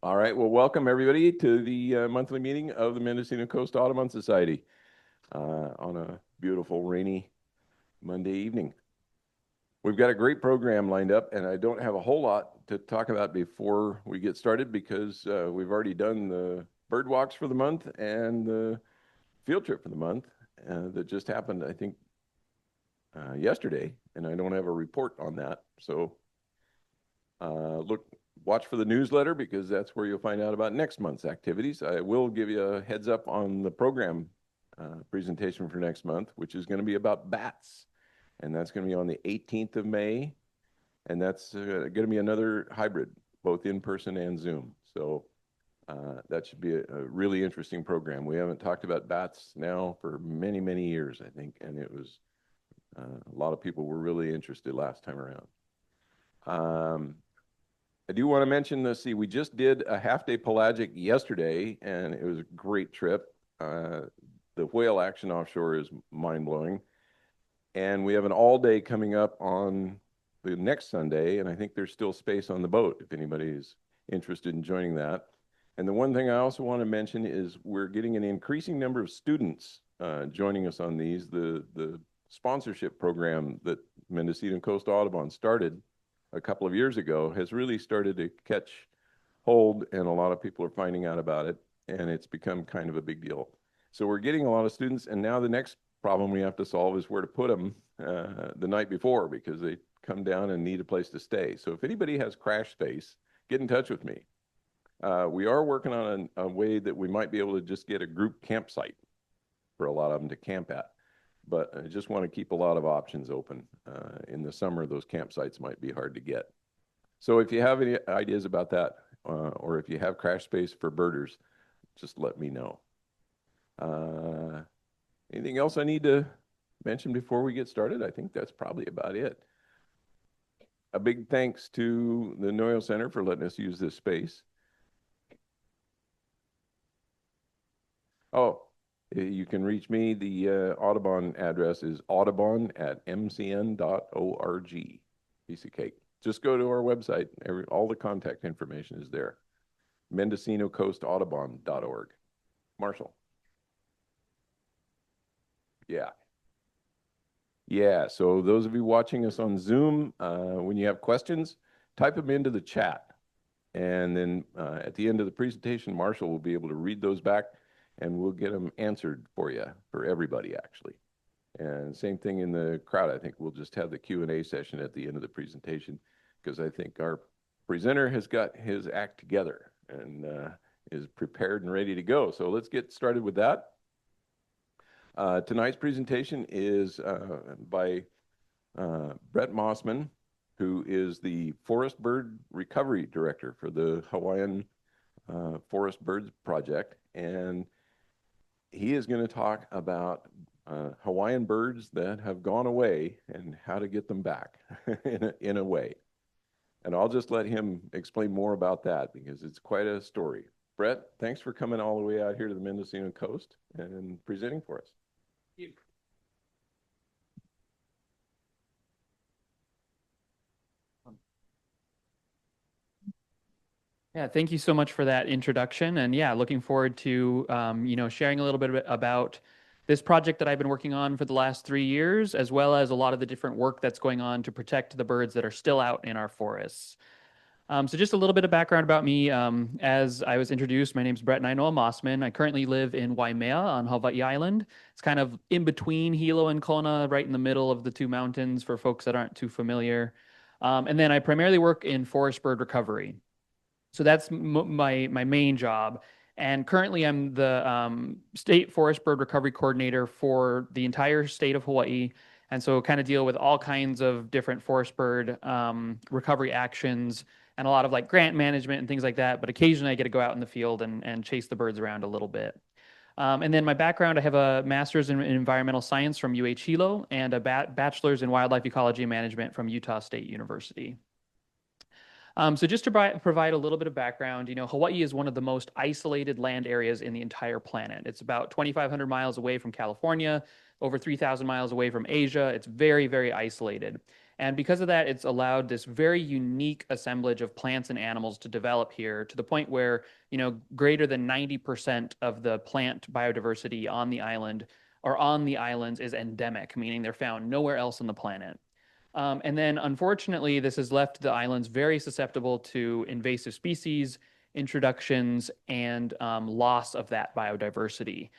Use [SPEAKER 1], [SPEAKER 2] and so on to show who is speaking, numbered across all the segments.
[SPEAKER 1] All right. Well, welcome everybody to the monthly meeting of the Mendocino Coast Audubon Society on a beautiful rainy Monday evening. We've got a great program lined up, and I don't have a whole lot to talk about before we get started because we've already done the bird walks for the month and the field trip for the month that just happened, I think, yesterday, and I don't have a report on that. So watch for the newsletter because that's where you'll find out about next month's activities. I will give you a heads up on the program presentation for next month, which is going to be about bats. And that's going to be on the 18th of May. And that's going to be another hybrid, both in person and Zoom. So that should be a really interesting program. We haven't talked about bats now for many, many years, I think. And it was a lot of people were really interested last time around. I do want to mention this. See, we just did a half-day pelagic yesterday, and it was a great trip. The whale action offshore is mind-blowing. And we have an all-day coming up on the next Sunday, and I think there's still space on the boat if anybody is interested in joining that. And the one thing I also want to mention is we're getting an increasing number of students joining us on these. The sponsorship program that Mendocino Coast Audubon started a couple of years ago has really started to catch hold, and a lot of people are finding out about it, and it's become kind of a big deal. So we're getting a lot of students, and now the next problem we have to solve is where to put them the night before, because they come down and need a place to stay. So if anybody has crash space, get in touch with me. We are working on a way that we might be able to just get a group campsite for a lot of them to camp at. But I just want to keep a lot of options open. In the summer, those campsites might be hard to get. So if you have any ideas about that, or if you have crash space for birders, just let me know. Anything else I need to mention before we get started? I think that's probably about it. A big thanks to the Noyo Center for letting us use this space. Oh, you can reach me. The Audubon address is audubon@mcn.org. Piece of cake. Just go to our website. All the contact information is there. MendocinoCoastAudubon.org. Marshall. Yeah. Yeah. So those of you watching us on Zoom, when you have questions, type them into the chat. And then at the end of the presentation, Marshall will be able to read those back, and we'll get them answered for you, for everybody, actually. And same thing in the crowd. I think we'll just have the Q&A session at the end of the presentation, because I think our presenter has got his act together and is prepared and ready to go. So let's get started with that. Tonight's presentation is by Brett Mossman, who is the Forest Bird Recovery Director for the Hawaiian Forest Birds Project. And he is going to talk about Hawaiian birds that have gone away and how to get them back in a way. And I'll just let him explain more about that because it's quite a story. Brett, thanks for coming all the way out here to the Mendocino coast and presenting for us.
[SPEAKER 2] Thank you. Yeah, thank you so much for that introduction. And yeah, looking forward to sharing a little bit about this project that I've been working on for the last 3 years, as well as a lot of the different work that's going on to protect the birds that are still out in our forests. So just a little bit of background about me. As I was introduced, my name is Brett Nainoa Mossman. I currently live in Waimea on Hawaiʻi Island. It's kind of in between Hilo and Kona, right in the middle of the two mountains for folks that aren't too familiar. And then I primarily work in forest bird recovery. So that's my main job. And currently I'm the state forest bird recovery coordinator for the entire state of Hawaii. And so kind of deal with all kinds of different forest bird recovery actions and a lot of like grant management and things like that. But occasionally I get to go out in the field and chase the birds around a little bit. And then my background, I have a master's in environmental science from Hilo and a bachelor's in wildlife ecology and management from Utah State University. So just to provide a little bit of background, Hawaii is one of the most isolated land areas in the entire planet. It's about 2,500 miles away from California, over 3,000 miles away from Asia. It's very, very isolated. And because of that, it's allowed this very unique assemblage of plants and animals to develop here to the point where, greater than 90% of the plant biodiversity on the island or on the islands is endemic, meaning they're found nowhere else on the planet. And then, unfortunately, this has left the islands very susceptible to invasive species, introductions, and loss of that biodiversity.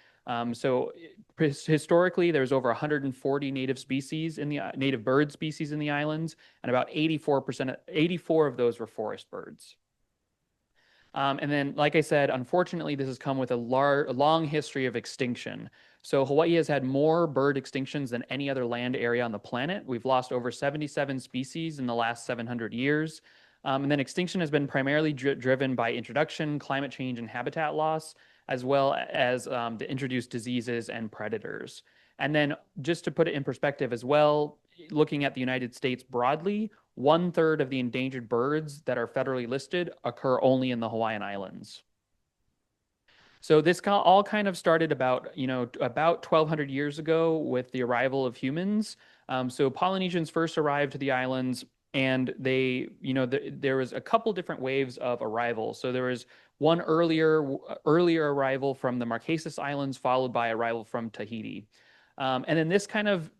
[SPEAKER 2] So historically, there's over 140 native species in the native bird species in the islands, and about 84 of those were forest birds. And then, like I said, unfortunately, this has come with a long history of extinction. So Hawaii has had more bird extinctions than any other land area on the planet. We've lost over 77 species in the last 700 years. And then extinction has been primarily driven by introduction, climate change, and habitat loss, as well as the introduced diseases and predators. And then just to put it in perspective as well, looking at the United States broadly, 1/3 of the endangered birds that are federally listed occur only in the Hawaiian Islands. So this all kind of started about 1,200 years ago with the arrival of humans. So Polynesians first arrived to the islands, and there was a couple different waves of arrival. So there was one earlier arrival from the Marquesas Islands, followed by arrival from Tahiti. And then this kind of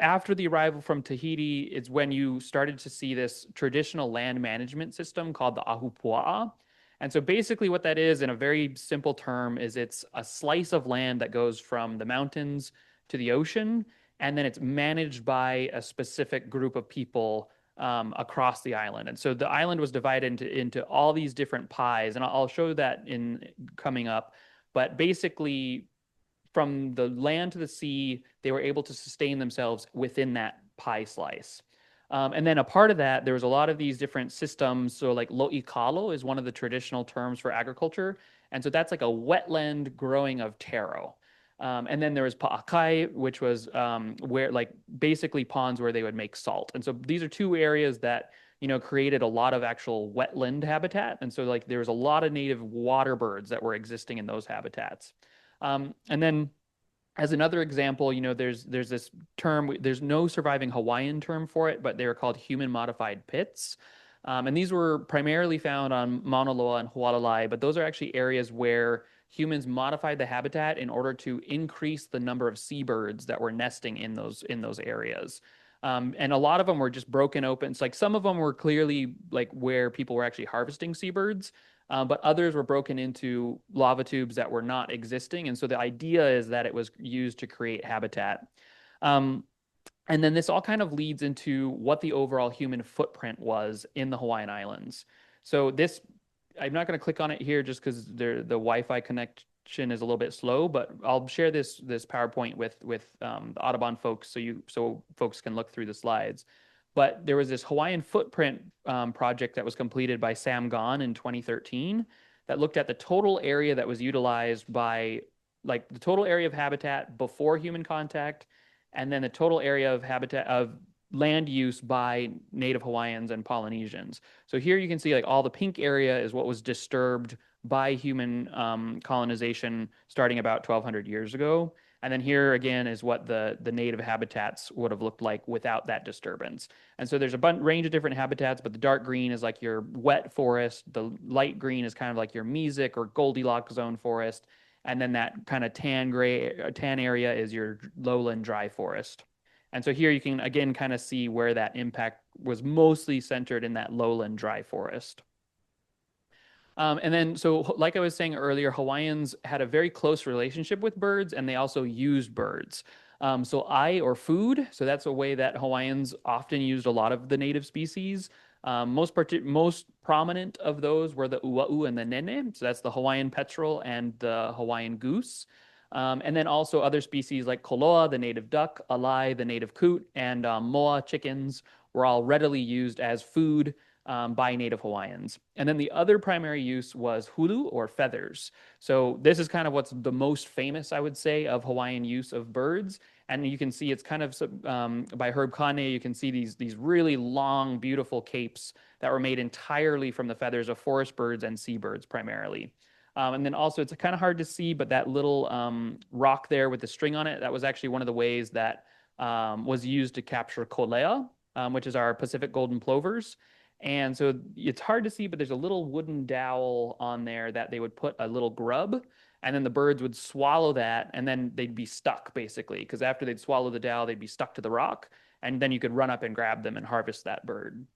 [SPEAKER 2] after the arrival from Tahiti, it's when you started to see this traditional land management system called the ahupua'a. And so basically what that is, in a very simple term, is it's a slice of land that goes from the mountains to the ocean, and then it's managed by a specific group of people across the island. And so the island was divided into all these different pies, and I'll show that in coming up. But basically, from the land to the sea, they were able to sustain themselves within that pie slice. And then a part of that, there was a lot of these different systems. So like lo'ikalo is one of the traditional terms for agriculture. And so that's like a wetland growing of taro. And then there was pa'akai, which was where like basically ponds where they would make salt. And so these are two areas that, created a lot of actual wetland habitat. And so like there was a lot of native water birds that were existing in those habitats. And then as another example, there's this term, there's no surviving Hawaiian term for it, but they were called human modified pits. And these were primarily found on Mauna Loa and Hualalai, but those are actually areas where humans modified the habitat in order to increase the number of seabirds that were nesting in those areas. And a lot of them were just broken open. It's like some of them were clearly like where people were actually harvesting seabirds, but others were broken into lava tubes that were not existing. And so the idea is that it was used to create habitat. And then this all kind of leads into what the overall human footprint was in the Hawaiian Islands. So this, I'm not going to click on it here just because the Wi-Fi connection is a little bit slow, but I'll share this PowerPoint with the Audubon folks so folks can look through the slides. But there was this Hawaiian footprint project that was completed by Sam Gon in 2013 that looked at the total area that was utilized by, like, the total area of habitat before human contact, and then the total area of habitat of land use by Native Hawaiians and Polynesians. So here you can see like all the pink area is what was disturbed by human colonization starting about 1,200 years ago. And then here again is what the native habitats would have looked like without that disturbance. And so there's a range of different habitats, but the dark green is like your wet forest. The light green is kind of like your mesic or Goldilocks zone forest. And then that kind of tan area is your lowland dry forest. And so here you can again kind of see where that impact was mostly centered in that lowland dry forest. And then, so like I was saying earlier, Hawaiians had a very close relationship with birds, and they also used birds. So or food, so that's a way that Hawaiians often used a lot of the native species. Most prominent of those were the ua'u and the nene, so that's the Hawaiian petrel and the Hawaiian goose. And then also other species like koloa, the native duck, alai, the native coot, and moa chickens were all readily used as food by Native Hawaiians. And then the other primary use was hulu, or feathers. So this is kind of what's the most famous, I would say, of Hawaiian use of birds. And you can see it's kind of by Herb Kane, you can see these really long, beautiful capes that were made entirely from the feathers of forest birds and seabirds primarily. And then also it's kind of hard to see, but that little rock there with the string on it, that was actually one of the ways that was used to capture kolea. which is our Pacific golden plovers. And so it's hard to see, but there's a little wooden dowel on there that they would put a little grub, and then the birds would swallow that, and then they'd be stuck basically, because after they'd swallow the dowel, they'd be stuck to the rock, and then you could run up and grab them and harvest that bird.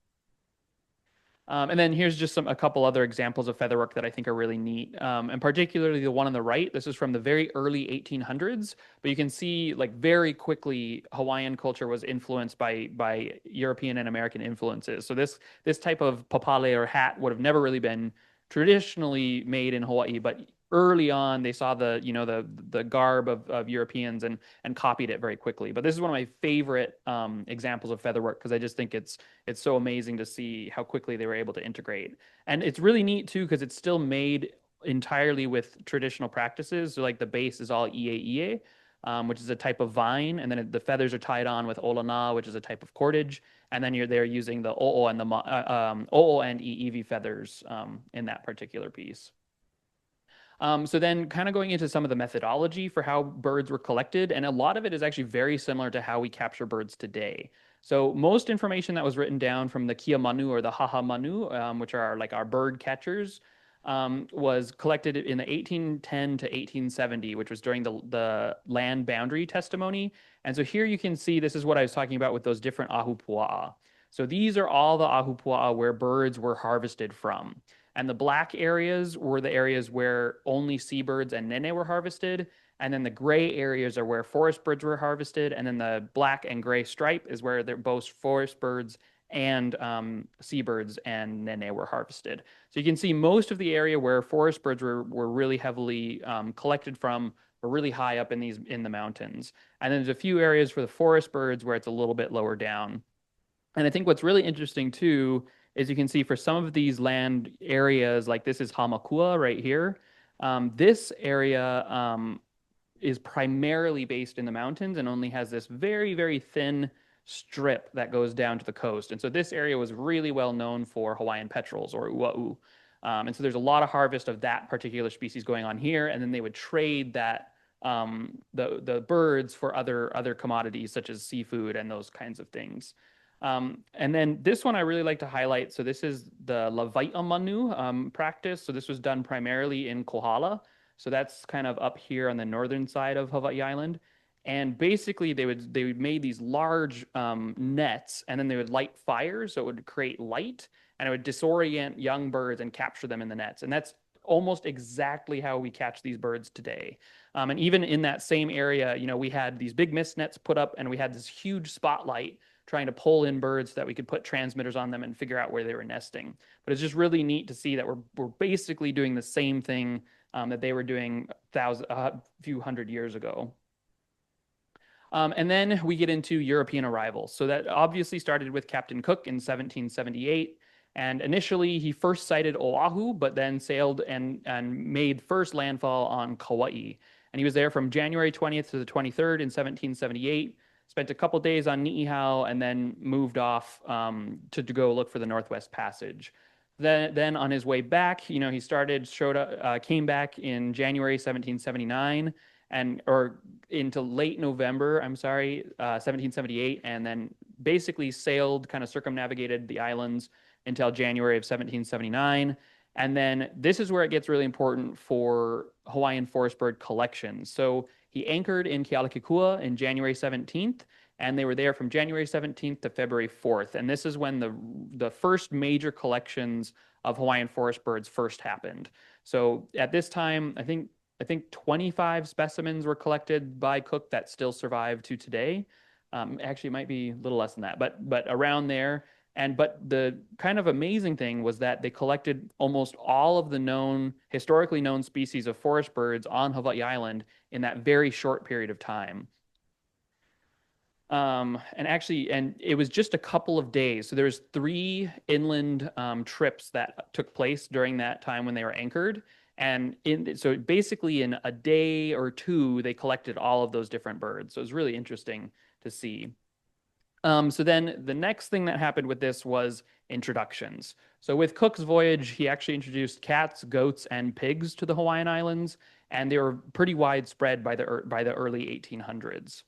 [SPEAKER 2] And then here's just a couple other examples of featherwork that I think are really neat, and particularly the one on the right. This is from the very early 1800s, but you can see like very quickly Hawaiian culture was influenced by European and American influences. So this type of papale or hat would have never really been traditionally made in Hawaii, but early on they saw the garb of Europeans and copied it very quickly. But this is one of my favorite examples of featherwork because I just think it's so amazing to see how quickly they were able to integrate. And it's really neat too because it's still made entirely with traditional practices. So like the base is all ie, which is a type of vine, and then the feathers are tied on with olana, which is a type of cordage, and then they're using the o'o and the o'o and eevi feathers in that particular piece. So then kind of going into some of the methodology for how birds were collected, and a lot of it is actually very similar to how we capture birds today. So most information that was written down from the Kia Manu or the Haha Manu, which are like our bird catchers, was collected in the 1810 to 1870, which was during the land boundary testimony. And so here you can see, this is what I was talking about with those different ahupua'a. So these are all the ahupua'a where birds were harvested from. And the black areas were the areas where only seabirds and nene were harvested. And then the gray areas are where forest birds were harvested. And then the black and gray stripe is where they're both forest birds and seabirds and nene were harvested. So you can see most of the area where forest birds were really heavily collected from were really high up in the mountains. And then there's a few areas for the forest birds where it's a little bit lower down. And I think what's really interesting too is you can see for some of these land areas, like this is Hamakua right here. This area is primarily based in the mountains and only has this very, very thin strip that goes down to the coast. And so this area was really well known for Hawaiian petrels or ua'u. And so there's a lot of harvest of that particular species going on here. And then they would trade that the birds for other commodities such as seafood and those kinds of things. And then this one I really like to highlight. So this is the Lavaita Manu practice. So this was done primarily in Kohala. So that's kind of up here on the northern side of Hawaii Island. And basically they would made these large nets, and then they would light fires. So it would create light, and it would disorient young birds and capture them in the nets. And that's almost exactly how we catch these birds today. And even in that same area, we had these big mist nets put up, and we had this huge spotlight trying to pull in birds so that we could put transmitters on them and figure out where they were nesting. But it's just really neat to see that we're basically doing the same thing that they were doing a few hundred years ago. And then we get into European arrivals. So that obviously started with Captain Cook in 1778. And initially he first sighted Oahu, but then sailed and made first landfall on Kauai. And he was there from January 20th to the 23rd in 1778. Spent a couple days on Niihau and then moved off to go look for the Northwest Passage. Then on his way back, he came back in January 1779 or into late November, 1778, and then basically sailed, kind of circumnavigated the islands until January of 1779. And then this is where it gets really important for Hawaiian forest bird collections. So he anchored in Kealakekua in January 17th, and they were there from January 17th to February 4th. And this is when the first major collections of Hawaiian forest birds first happened. So at this time, I think 25 specimens were collected by Cook that still survive to today. Actually, it might be a little less than that, but around there. But the kind of amazing thing was that they collected almost all of the historically known species of forest birds on Hawaii Island in that very short period of time. And it was just a couple of days. So there was 3 inland trips that took place during that time when they were anchored. And so basically in a day or 2, they collected all of those different birds. So it was really interesting to see. So then the next thing that happened with this was introductions. So with Cook's voyage, he actually introduced cats, goats, and pigs to the Hawaiian Islands, and they were pretty widespread by the early 1800s.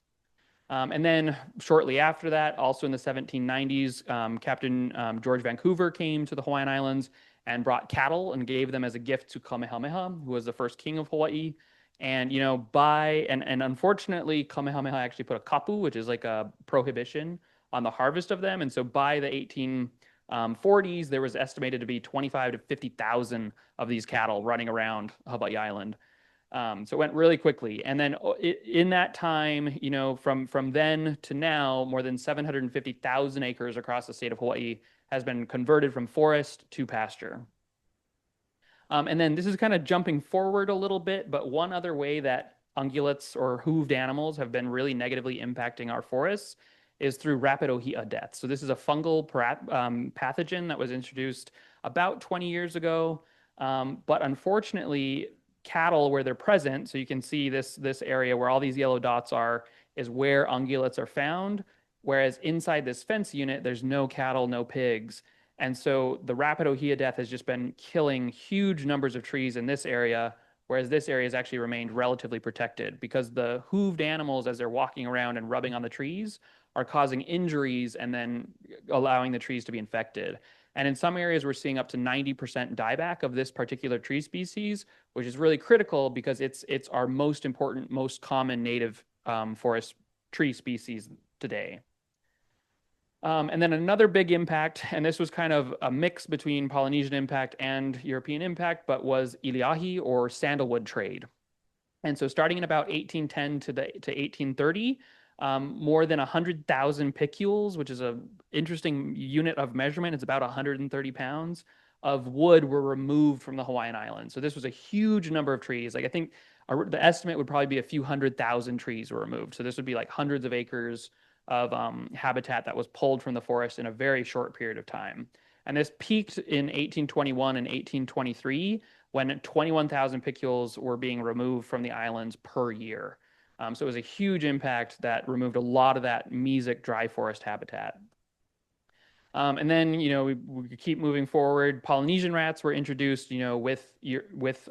[SPEAKER 2] And then shortly after that, also in the 1790s, Captain George Vancouver came to the Hawaiian Islands and brought cattle and gave them as a gift to Kamehameha, who was the first king of Hawaii. And and unfortunately, Kamehameha actually put a kapu, which is like a prohibition on the harvest of them. And so by the 1840s, there was estimated to be 25 to 50,000 of these cattle running around Hawaii Island. So it went really quickly. And then in that time, from then to now, more than 750,000 acres across the state of Hawaii has been converted from forest to pasture. And then this is kind of jumping forward a little bit, but one other way that ungulates or hooved animals have been really negatively impacting our forests is through rapid ohia death. So this is a fungal pathogen that was introduced about 20 years ago. But unfortunately, cattle where they're present, so you can see this area where all these yellow dots are, is where ungulates are found. Whereas inside this fence unit, there's no cattle, no pigs. And so the rapid ohia death has just been killing huge numbers of trees in this area, whereas this area has actually remained relatively protected because the hooved animals, as they're walking around and rubbing on the trees, are causing injuries and then allowing the trees to be infected. And in some areas, we're seeing up to 90% dieback of this particular tree species, which is really critical because it's our most important, most common native forest tree species today. And then another big impact, and this was kind of a mix between Polynesian impact and European impact, but was iliahi or sandalwood trade. And so starting in about 1810 to 1830, more than 100,000 picules, which is an interesting unit of measurement, it's about 130 pounds, of wood were removed from the Hawaiian Islands. So this was a huge number of trees. Like I think the estimate would probably be a few 100,000 trees were removed. So this would be like hundreds of acres of habitat that was pulled from the forest in a very short period of time. And this peaked in 1821 and 1823 when 21,000 picules were being removed from the islands per year. So it was a huge impact that removed a lot of that mesic dry forest habitat. And then, we keep moving forward. Polynesian rats were introduced, with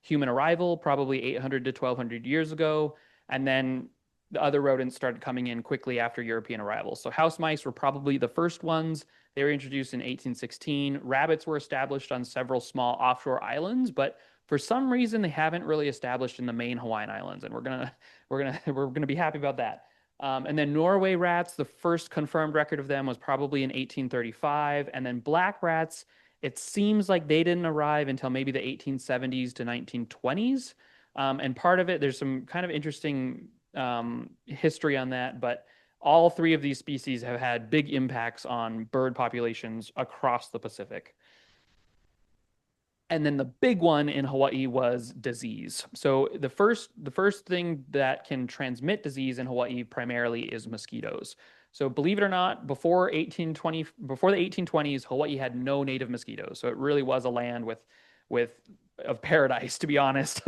[SPEAKER 2] human arrival, probably 800 to 1,200 years ago. And then the other rodents started coming in quickly after European arrival. So house mice were probably the first ones. They were introduced in 1816. Rabbits were established on several small offshore islands, but for some reason they haven't really established in the main Hawaiian Islands, and we're gonna be happy about that. And then Norway rats, the first confirmed record of them was probably in 1835, and then black rats, it seems like they didn't arrive until maybe the 1870s to 1920s. And part of it, there's some kind of interesting history on that, but all three of these species have had big impacts on bird populations across the Pacific. And then the big one in Hawaii was disease. So the first thing that can transmit disease in Hawaii primarily is mosquitoes. So believe it or not, before the 1820s, Hawaii had no native mosquitoes. So it really was a land of paradise, to be honest.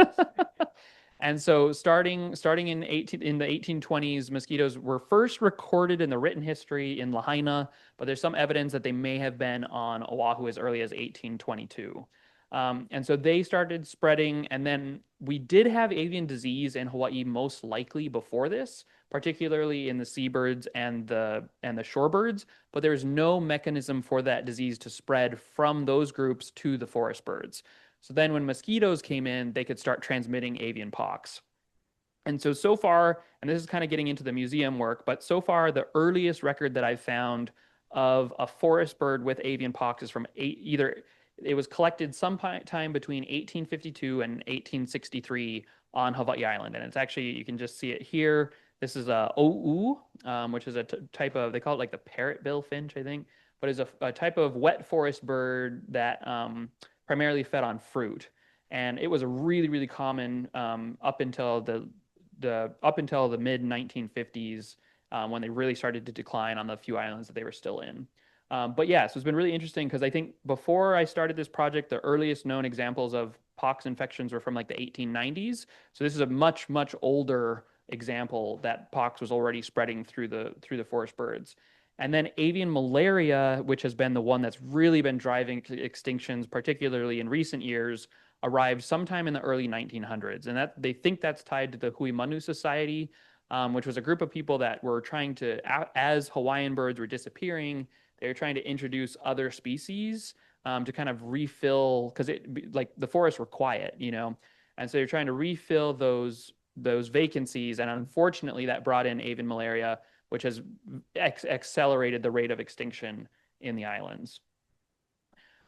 [SPEAKER 2] And so starting in the 1820s, mosquitoes were first recorded in the written history in Lahaina, but there's some evidence that they may have been on Oahu as early as 1822. And so they started spreading, and then we did have avian disease in Hawaii most likely before this, particularly in the seabirds and the shorebirds, but there's no mechanism for that disease to spread from those groups to the forest birds. So then when mosquitoes came in, they could start transmitting avian pox. And so far, and this is kind of getting into the museum work, but so far the earliest record that I've found of a forest bird with avian pox is from it was collected sometime between 1852 and 1863 on Hawaii Island. And it's actually, you can just see it here. This is a o'u, which is a type of, they call it like the parrotbill finch, I think, but is a type of wet forest bird that primarily fed on fruit. And it was a really, really common up until the mid 1950s when they really started to decline on the few islands that they were still in. But yeah, so it's been really interesting because I think before I started this project, the earliest known examples of pox infections were from like the 1890s. So this is a much, much older example that pox was already spreading through the forest birds. And then avian malaria, which has been the one that's really been driving extinctions, particularly in recent years, arrived sometime in the early 1900s. And that they think that's tied to the Hui Manu Society. which was a group of people that were trying to, as Hawaiian birds were disappearing, they were trying to introduce other species to kind of refill, because like the forests were quiet, and so they're trying to refill those vacancies, and unfortunately that brought in avian malaria, which has accelerated the rate of extinction in the islands.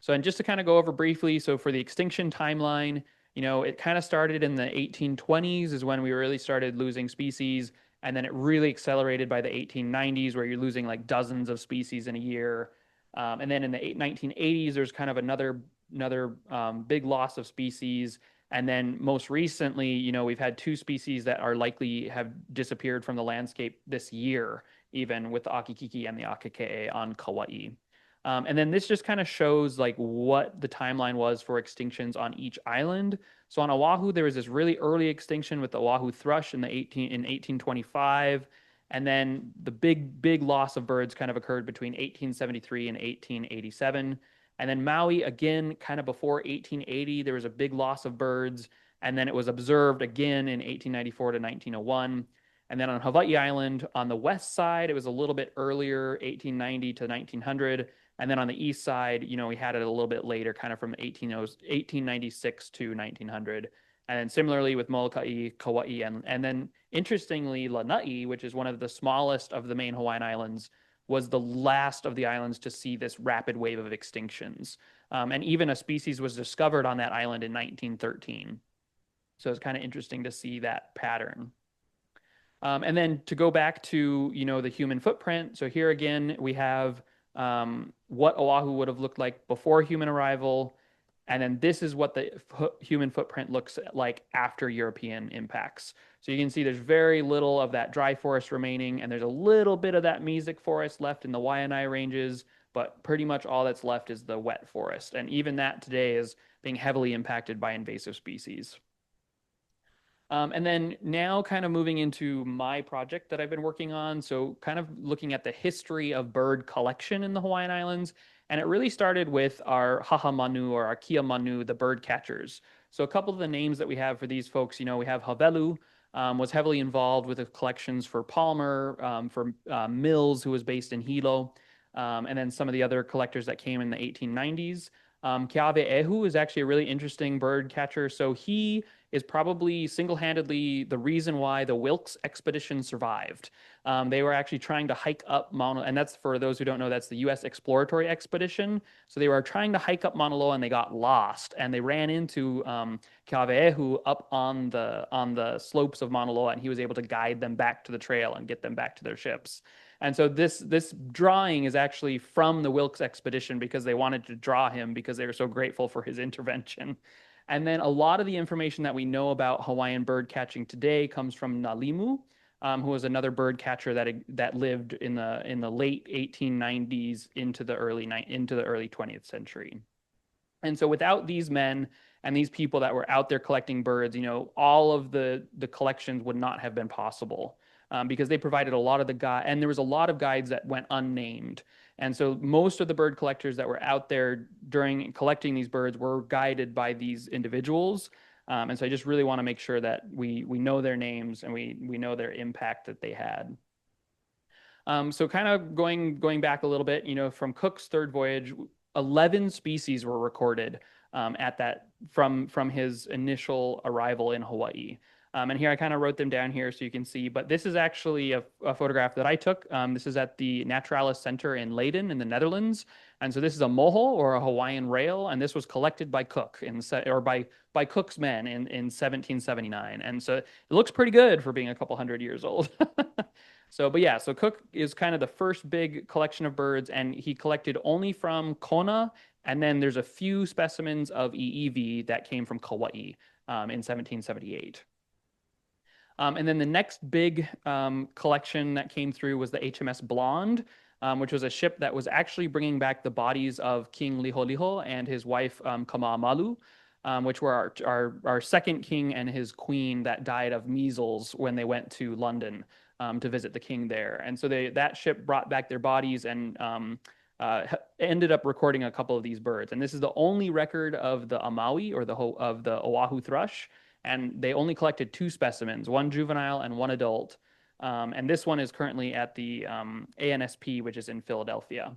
[SPEAKER 2] So, and just to kind of go over briefly, so for the extinction timeline, it kind of started in the 1820s is when we really started losing species, and then it really accelerated by the 1890s, where you're losing like dozens of species in a year. And then in the 1980s, there's kind of another big loss of species. And then most recently, we've had two species that are likely have disappeared from the landscape this year, even with the Akikiki and the Akekee on Kauai. And then this just kind of shows like what the timeline was for extinctions on each island. So on Oahu, there was this really early extinction with the Oahu thrush in 1825. And then the big loss of birds kind of occurred between 1873 and 1887. And then Maui, again, kind of before 1880, there was a big loss of birds. And then it was observed again in 1894 to 1901. And then on Hawaii Island, on the west side, it was a little bit earlier, 1890 to 1900. And then on the east side, we had it a little bit later, kind of from 1896 to 1900. And then similarly with Molokai, Kauai, and then interestingly, Lanai, which is one of the smallest of the main Hawaiian islands, was the last of the islands to see this rapid wave of extinctions. And even a species was discovered on that island in 1913. So it's kind of interesting to see that pattern. And then to go back to, the human footprint. So here again, we have what Oahu would have looked like before human arrival. And then this is what the human footprint looks like after European impacts. So you can see there's very little of that dry forest remaining, and there's a little bit of that mesic forest left in the Waianae ranges, but pretty much all that's left is the wet forest. And even that today is being heavily impacted by invasive species. And then now kind of moving into my project that I've been working on. So kind of looking at the history of bird collection in the Hawaiian Islands. And it really started with our Haha Manu or our Kia Manu, the bird catchers. So a couple of the names that we have for these folks, we have Havelu, was heavily involved with the collections for Palmer, for Mills, who was based in Hilo, and then some of the other collectors that came in the 1890s. Keawe'ehu is actually a really interesting bird catcher. So he is probably single-handedly the reason why the Wilkes expedition survived. They were actually trying to hike up Mauna, and that's, for those who don't know, that's the U.S. exploratory expedition. So they were trying to hike up Mauna Loa and they got lost, and they ran into Keawe'ehu up on the slopes of Mauna Loa, and he was able to guide them back to the trail and get them back to their ships. And so this drawing is actually from the Wilkes expedition because they wanted to draw him because they were so grateful for his intervention. And then a lot of the information that we know about Hawaiian bird catching today comes from Nalimu, who was another bird catcher that lived in the late 1890s into the early 20th century. And so without these men and these people that were out there collecting birds, all of the collections would not have been possible. Because they provided a lot of the guide, and there was a lot of guides that went unnamed. And so most of the bird collectors that were out there during collecting these birds were guided by these individuals. And so I just really want to make sure that we know their names and we know their impact that they had. So kind of going back a little bit, from Cook's third voyage, 11 species were recorded from his initial arrival in Hawaii. And here I kind of wrote them down here so you can see, but this is actually a photograph that I took. This is at the Naturalis Center in Leiden in the Netherlands. And so this is a moho or a Hawaiian rail, and this was collected by Cook by Cook's men in 1779. And so it looks pretty good for being a couple hundred years old. So Cook is kind of the first big collection of birds, and he collected only from Kona, and then there's a few specimens of EEV that came from Kauai in 1778. And then the next big collection that came through was the HMS Blonde, which was a ship that was actually bringing back the bodies of King Liholiho and his wife Kama'amalu, which were our second king and his queen that died of measles when they went to London to visit the king there. And so that ship brought back their bodies and ended up recording a couple of these birds. And this is the only record of the Amaui or of the Oahu thrush. And they only collected two specimens, one juvenile and one adult. And this one is currently at the ANSP, which is in Philadelphia.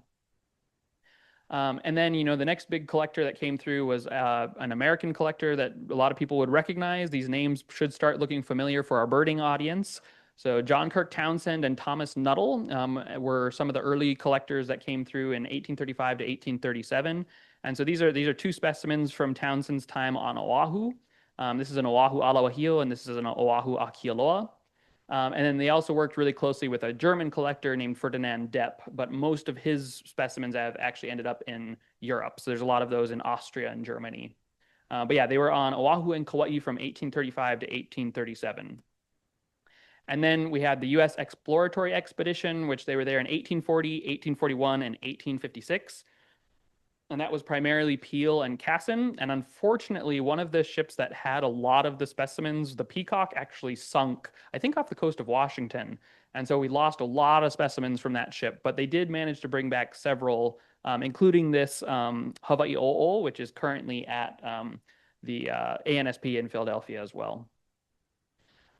[SPEAKER 2] And then, the next big collector that came through was an American collector that a lot of people would recognize. These names should start looking familiar for our birding audience. So John Kirk Townsend and Thomas Nuttall were some of the early collectors that came through in 1835 to 1837. And so these are two specimens from Townsend's time on Oahu. This is an Oahu Alawahio, and this is an Oahu Akialoa. And then they also worked really closely with a German collector named Ferdinand Depp, but most of his specimens have actually ended up in Europe. So there's a lot of those in Austria and Germany. But yeah, they were on Oahu and Kauai from 1835 to 1837. And then we had the U.S. Exploratory Expedition, which they were there in 1840, 1841, and 1856. And that was primarily Peel and Cassin. And unfortunately, one of the ships that had a lot of the specimens, the Peacock, actually sunk, I think off the coast of Washington. And so we lost a lot of specimens from that ship, but they did manage to bring back several, including this Hawaiʻi o'o, which is currently at the ANSP in Philadelphia as well.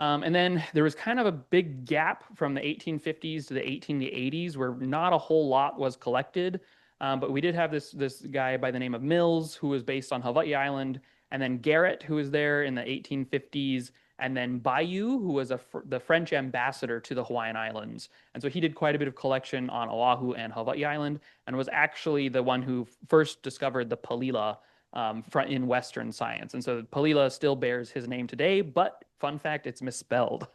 [SPEAKER 2] And then there was kind of a big gap from the 1850s to the 1880s where not a whole lot was collected. But we did have this guy by the name of Mills, who was based on Hawaii Island, and then Garrett, who was there in the 1850s, and then Bayou, who was the French ambassador to the Hawaiian Islands. And so he did quite a bit of collection on Oahu and Hawaii Island, and was actually the one who first discovered the palila in Western science. And so palila still bears his name today, but fun fact, it's misspelled.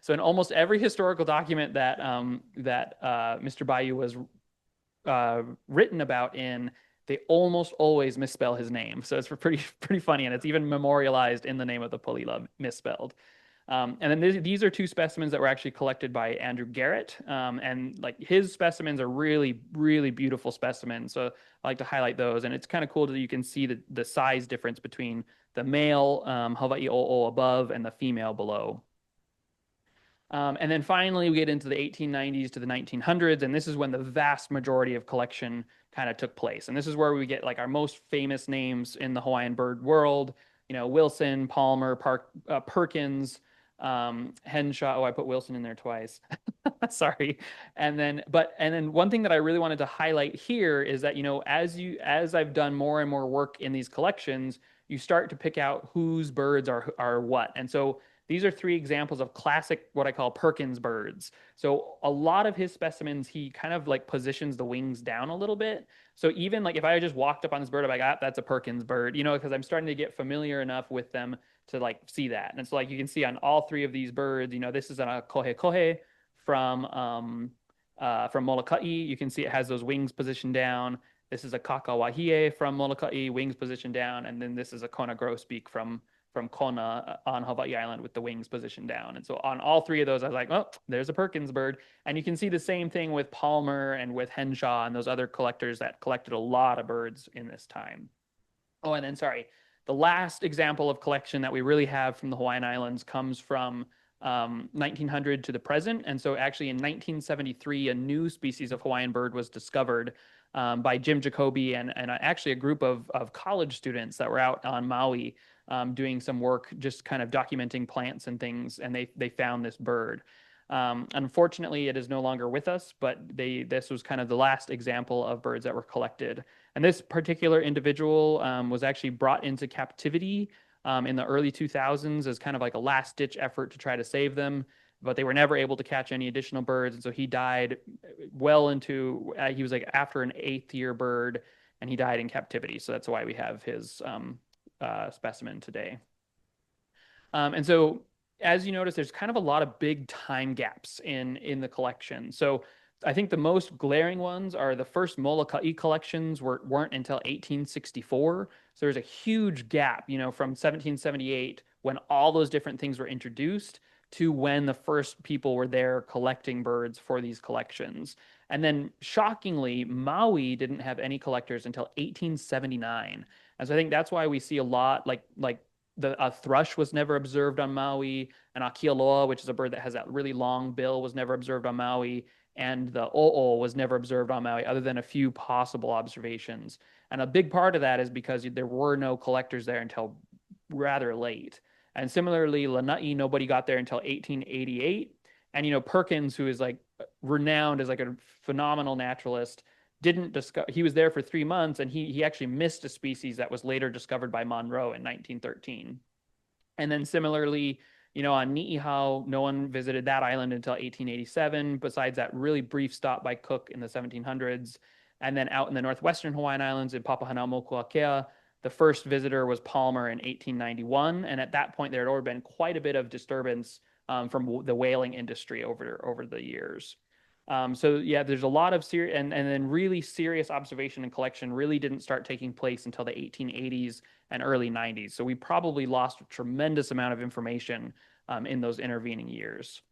[SPEAKER 2] So in almost every historical document that Mr. Bayou was written about in, they almost always misspell his name. So it's pretty funny, and it's even memorialized in the name of the palila, misspelled. And then these are two specimens that were actually collected by Andrew Garrett. And like his specimens are really, really beautiful specimens. So I like to highlight those. And it's kind of cool that you can see the size difference between the male Hawaiʻi o'o above and the female below. And then finally, we get into the 1890s to the 1900s, and this is when the vast majority of collection kind of took place. And this is where we get like our most famous names in the Hawaiian bird world, Wilson, Palmer, Perkins, Henshaw. Oh, I put Wilson in there twice. Sorry. And then one thing that I really wanted to highlight here is that, as I've done more and more work in these collections, you start to pick out whose birds are what. And so these are three examples of classic, what I call Perkins birds. So a lot of his specimens, he kind of like positions the wings down a little bit. So even like if I just walked up on this bird, I'm like, that's a Perkins bird, because I'm starting to get familiar enough with them to like see that. And it's like you can see on all three of these birds, this is a kohe from Molokai. You can see it has those wings positioned down. This is a kakawahie from Molokai, wings positioned down. And then this is a Kona grosbeak from Kona on Hawaii Island with the wings positioned down. And so on all three of those, I was like, oh, there's a Perkins bird. And you can see the same thing with Palmer and with Henshaw and those other collectors that collected a lot of birds in this time. Oh, and then, sorry, the last example of collection that we really have from the Hawaiian Islands comes from 1900 to the present. And so actually in 1973, a new species of Hawaiian bird was discovered by Jim Jacoby and actually a group of college students that were out on Maui doing some work, just kind of documenting plants and things, and they found this bird. Unfortunately, it is no longer with us, but this was kind of the last example of birds that were collected. And this particular individual was actually brought into captivity in the early 2000s as kind of like a last-ditch effort to try to save them, but they were never able to catch any additional birds, and so he died well into, he was like after an 8th-year bird, and he died in captivity, so that's why we have his specimen today. And so as you notice, there's kind of a lot of big time gaps in the collection. So I think the most glaring ones are the first Molokai collections weren't until 1864. So there's a huge gap, from 1778 when all those different things were introduced to when the first people were there collecting birds for these collections. And then shockingly, Maui didn't have any collectors until 1879. And so I think that's why we see a lot like a thrush was never observed on Maui, an Akialoa, which is a bird that has that really long bill, was never observed on Maui, and the o'o was never observed on Maui, other than a few possible observations. And a big part of that is because there were no collectors there until rather late. And similarly, Lanai, nobody got there until 1888. And, Perkins, who is like renowned as like a phenomenal naturalist, didn't discover, he was there for 3 months, and he actually missed a species that was later discovered by Monroe in 1913. And then similarly, on Niihau, no one visited that island until 1887, besides that really brief stop by Cook in the 1700s. And then out in the northwestern Hawaiian Islands in Papahanaumokuakea, the first visitor was Palmer in 1891. And at that point, there had already been quite a bit of disturbance from the whaling industry over the years. So yeah, there's a lot of serious, and then really serious observation and collection really didn't start taking place until the 1880s and early 90s. So we probably lost a tremendous amount of information in those intervening years.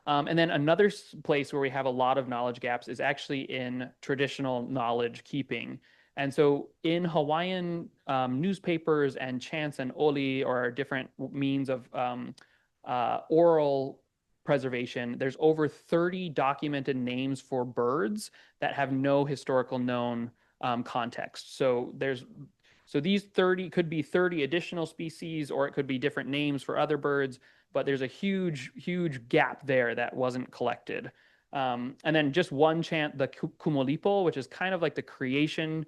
[SPEAKER 2] And then another place where we have a lot of knowledge gaps is actually in traditional knowledge keeping. And so in Hawaiian newspapers and chants and oli, or different means of oral preservation, there's over 30 documented names for birds that have no historical known context. So these 30 could be 30 additional species, or it could be different names for other birds, but there's a huge, huge gap there that wasn't collected. And then just one chant, the Kumolipo, which is kind of like the creation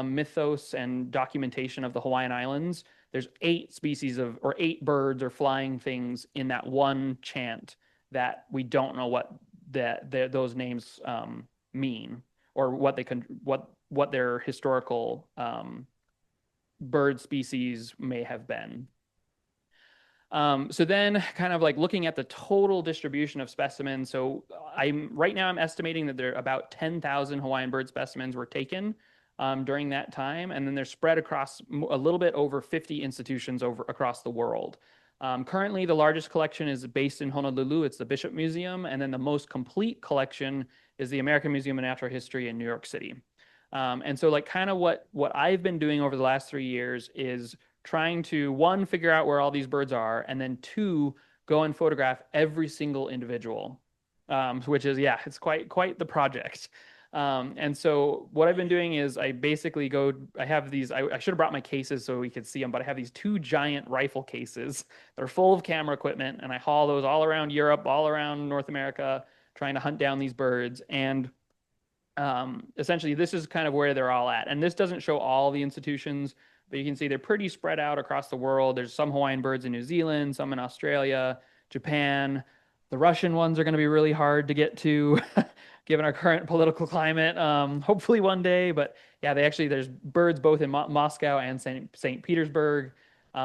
[SPEAKER 2] mythos and documentation of the Hawaiian Islands. There's 8 species or 8 birds or flying things in that one chant that we don't know what those names mean, or what their historical bird species may have been. So then kind of like looking at the total distribution of specimens. So right now I'm estimating that there are about 10,000 Hawaiian bird specimens were taken during that time. And then they're spread across a little bit over 50 institutions across the world. Currently, the largest collection is based in Honolulu. It's the Bishop Museum. And then the most complete collection is the American Museum of Natural History in New York City. And so like kind of what I've been doing over the last 3 years is trying to, 1, figure out where all these birds are, and then 2, go and photograph every single individual, which is, yeah, it's quite the project. And so what I've been doing is I basically I have these, I should have brought my cases so we could see them, but I have these 2 giant rifle cases that are full of camera equipment, and I haul those all around Europe, all around North America, trying to hunt down these birds. And essentially, this is kind of where they're all at. And this doesn't show all the institutions, but you can see they're pretty spread out across the world. There's some Hawaiian birds in New Zealand, some in Australia, Japan. The Russian ones are going to be really hard to get to, given our current political climate. Hopefully one day, but yeah, there's birds both in Moscow and St. Petersburg.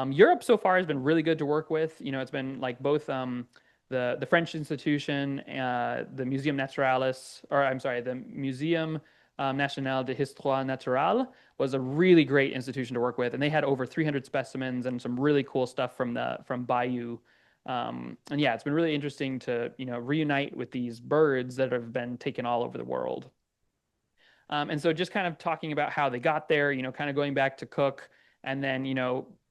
[SPEAKER 2] Europe so far has been really good to work with. It's been like both the French institution, the Museum Naturalis, or I'm sorry, the Museum National de Histoire Naturelle was a really great institution to work with, and they had over 300 specimens and some really cool stuff from Bayou. And yeah, it's been really interesting to reunite with these birds that have been taken all over the world. And so just kind of talking about how they got there, kind of going back to Cook, and then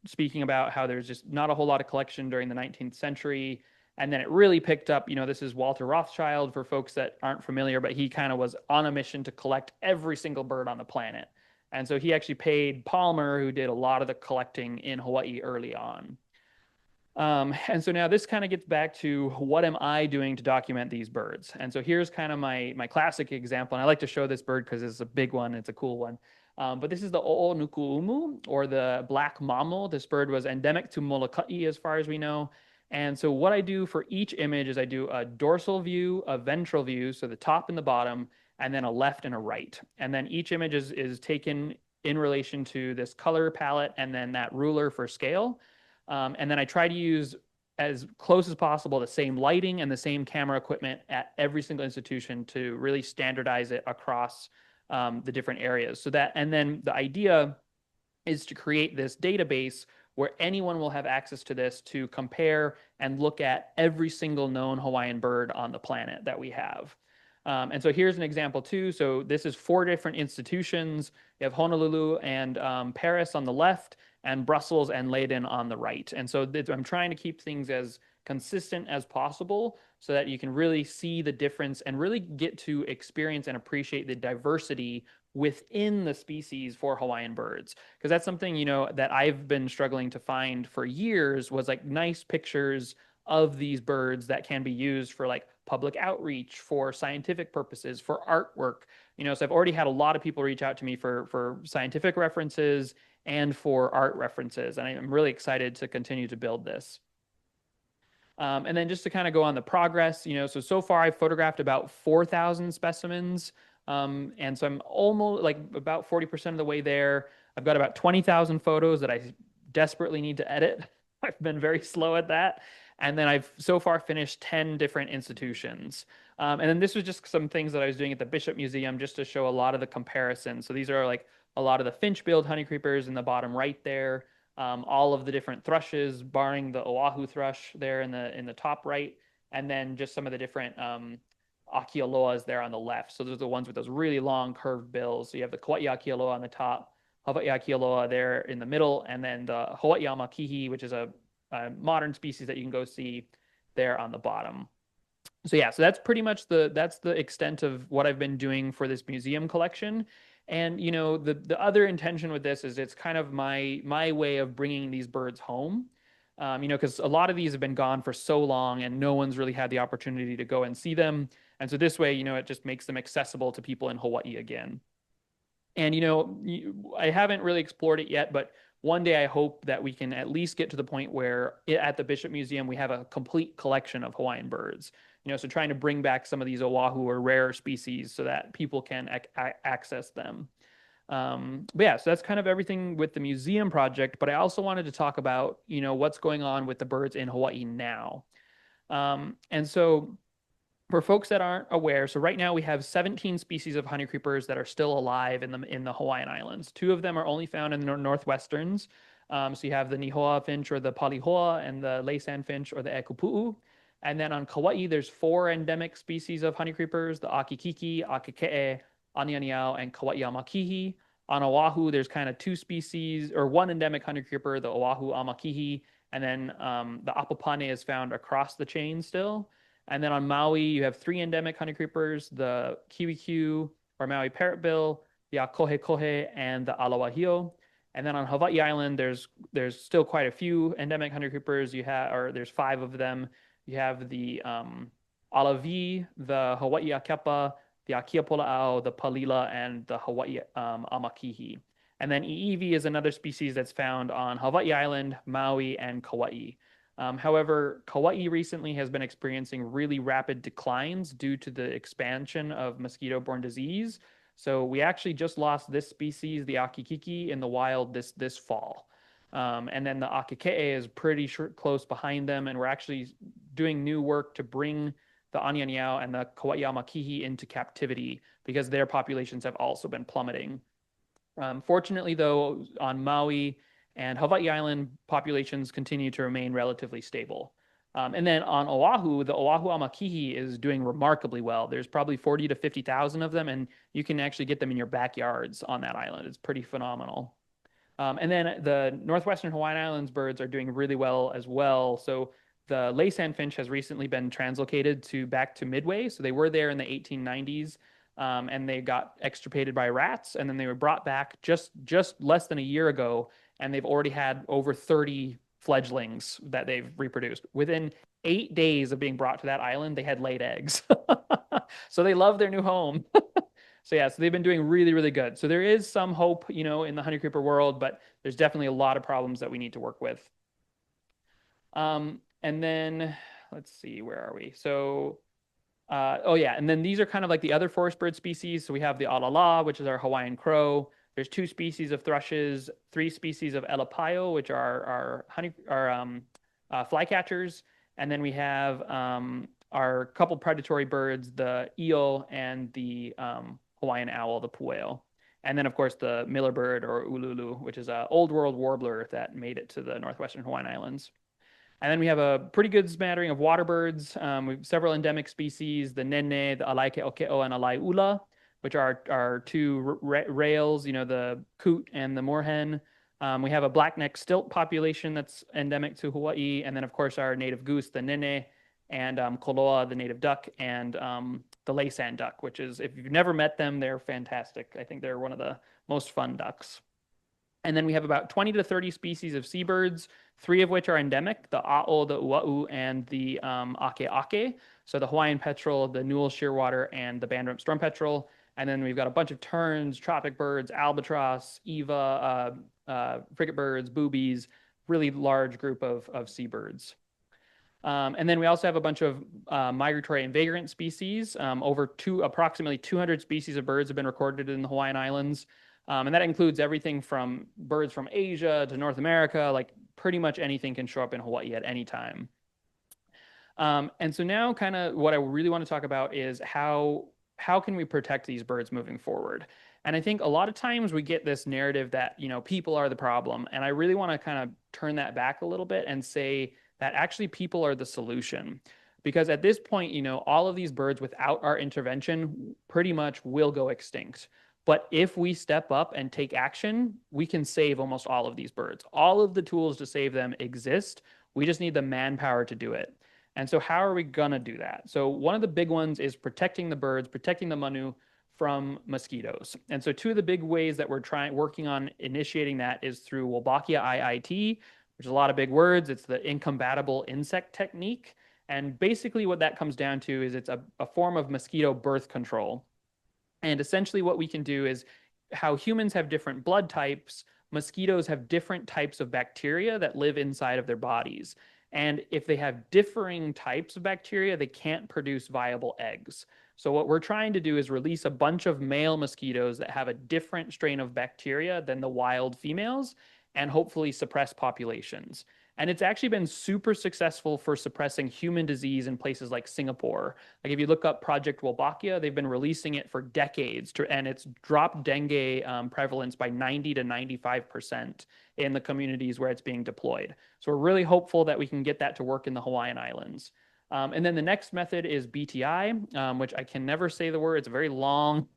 [SPEAKER 2] speaking about how there's just not a whole lot of collection during the 19th century. And then it really picked up, this is Walter Rothschild for folks that aren't familiar, but he kind of was on a mission to collect every single bird on the planet. And so he actually paid Palmer, who did a lot of the collecting in Hawaii early on. And so now this kind of gets back to what am I doing to document these birds? And so here's kind of my classic example. And I like to show this bird because it's a big one. It's a cool one. But this is the O'onuku'umu, or the black mamo. This bird was endemic to Molokai as far as we know. And so what I do for each image is I do a dorsal view, a ventral view, so the top and the bottom, and then a left and a right. And then each image is taken in relation to this color palette and then that ruler for scale. And then I try to use as close as possible the same lighting and the same camera equipment at every single institution to really standardize it across the different areas. And then the idea is to create this database where anyone will have access to this to compare and look at every single known Hawaiian bird on the planet that we have. And so here's an example too. So this is 4 different institutions. You have Honolulu and Paris on the left, and Brussels and Leiden on the right. And so I'm trying to keep things as consistent as possible so that you can really see the difference and really get to experience and appreciate the diversity within the species for Hawaiian birds. Because that's something, that I've been struggling to find for years, was like nice pictures of these birds that can be used for like public outreach, for scientific purposes, for artwork. So I've already had a lot of people reach out to me for scientific references and for art references, and I'm really excited to continue to build this. And then just to kind of go on the progress, so far I've photographed about 4,000 specimens. And so I'm almost like about 40% of the way there. I've got about 20,000 photos that I desperately need to edit. I've been very slow at that. And then I've so far finished 10 different institutions. And then this was just some things that I was doing at the Bishop Museum just to show a lot of the comparisons. So these are like a lot of the finch-billed honeycreepers in the bottom right there, all of the different thrushes, barring the Oahu thrush there in the top right, and then just some of the different Akialoas there on the left. So those are the ones with those really long curved bills. So you have the Kauai Akialoa on the top, Hawaiʻi Akialoa there in the middle, and then the Hawaiʻi Amakihi, which is a modern species that you can go see there on the bottom. So yeah, so that's pretty much that's the extent of what I've been doing for this museum collection. And the other intention with this is it's kind of my way of bringing these birds home. Because a lot of these have been gone for so long and no one's really had the opportunity to go and see them. And so this way, it just makes them accessible to people in Hawaii again. And I haven't really explored it yet, but one day I hope that we can at least get to the point where at the Bishop Museum we have a complete collection of Hawaiian birds. So trying to bring back some of these Oahu or rare species so that people can access them. But yeah, so that's kind of everything with the museum project. But I also wanted to talk about, what's going on with the birds in Hawaii now. And so for folks that aren't aware, so right now we have 17 species of honeycreepers that are still alive in the Hawaiian Islands. 2 of them are only found in the northwesterns. So you have the Nihoa finch or the Palihoa and the Laysan finch or the Ekupu'u. And then on Kauai, there's 4 endemic species of honeycreepers, the Akikiki, Akike'e, Anianiao, and Kauai Amakihi. On Oahu, there's kind of 2 species, or 1 endemic honeycreeper, the Oahu Amakihi, and then the Apapane is found across the chain still. And then on Maui, you have 3 endemic honeycreepers, the Kiwikiu, or Maui parrotbill, the Akohekohe, and the Alawahio. And then on Hawaii Island, there's still quite a few endemic honeycreepers. There's 5 of them. You have the Alavi, the Hawaii Akepa, the Akiapola'au, the Palila, and the Hawaii Amakihi. And then Iivi is another species that's found on Hawaii Island, Maui, and Kauai. However, Kauai recently has been experiencing really rapid declines due to the expansion of mosquito-borne disease. So we actually just lost this species, the Akikiki, in the wild this fall. And then the Akike'e is pretty close behind them, and we're actually doing new work to bring the Anianiao and the Kauai Amakihi into captivity because their populations have also been plummeting. Fortunately, though, on Maui and Hawaii Island, populations continue to remain relatively stable. And then on Oahu, the Oahu Amakihi is doing remarkably well. There's probably 40 to 50,000 of them, and you can actually get them in your backyards on that island. It's pretty phenomenal. And then the Northwestern Hawaiian Islands birds are doing really well as well. So the Laysan finch has recently been translocated back to Midway. So they were there in the 1890s, and they got extirpated by rats, and then they were brought back just less than a year ago, and they've already had over 30 fledglings that they've reproduced. Within 8 days of being brought to that island, they had laid eggs. So they love their new home. So yeah, so they've been doing really, really good. So there is some hope, in the honeycreeper world, but there's definitely a lot of problems that we need to work with. And then let's see, where are we? So, oh yeah, and then these are kind of like the other forest bird species. So we have the alala, which is our Hawaiian crow. There's 2 species of thrushes, 3 species of elapaio, which are flycatchers, and then we have our couple predatory birds, the io and the Hawaiian owl, the pueo. And then, of course, the miller bird or ululu, which is an old world warbler that made it to the northwestern Hawaiian Islands. And then we have a pretty good smattering of water birds. We have several endemic species, the nene, the alaike'okeo, and alaiula, which are our 2 rails, the coot and the moorhen. We have a blackneck stilt population that's endemic to Hawaii. And then, of course, our native goose, the nene, and koloa, the native duck, and the Laysan duck, which is, if you've never met them, they're fantastic. I think they're one of the most fun ducks. And then we have about 20 to 30 species of seabirds, 3 of which are endemic, the a'o, the ua'u, and the ake. So the Hawaiian petrel, the Newell shearwater, and the bandrimp storm petrel. And then we've got a bunch of terns, tropic birds, albatross, eva, frigate birds, boobies, really large group of seabirds. And then we also have a bunch of migratory and vagrant species. Approximately 200 species of birds have been recorded in the Hawaiian Islands. And that includes everything from birds from Asia to North America, like pretty much anything can show up in Hawaii at any time. And so now kind of what I really want to talk about is how can we protect these birds moving forward? And I think a lot of times we get this narrative that, people are the problem. And I really want to kind of turn that back a little bit and say that actually people are the solution. Because at this point, all of these birds without our intervention pretty much will go extinct. But if we step up and take action, we can save almost all of these birds. All of the tools to save them exist. We just need the manpower to do it. And so how are we going to do that? So one of the big ones is protecting the birds, protecting the manu from mosquitoes. And so 2 of the big ways that we're working on initiating that is through Wolbachia IIT, which is a lot of big words. It's the incompatible insect technique. And basically what that comes down to is it's a form of mosquito birth control. And essentially what we can do is how humans have different blood types, mosquitoes have different types of bacteria that live inside of their bodies. And if they have differing types of bacteria, they can't produce viable eggs. So what we're trying to do is release a bunch of male mosquitoes that have a different strain of bacteria than the wild females and hopefully suppress populations. And it's actually been super successful for suppressing human disease in places like Singapore. Like if you look up Project Wolbachia, they've been releasing it for decades, and it's dropped dengue prevalence by 90 to 95% in the communities where it's being deployed. So we're really hopeful that we can get that to work in the Hawaiian Islands. And then the next method is BTI, which I can never say the word. It's a very long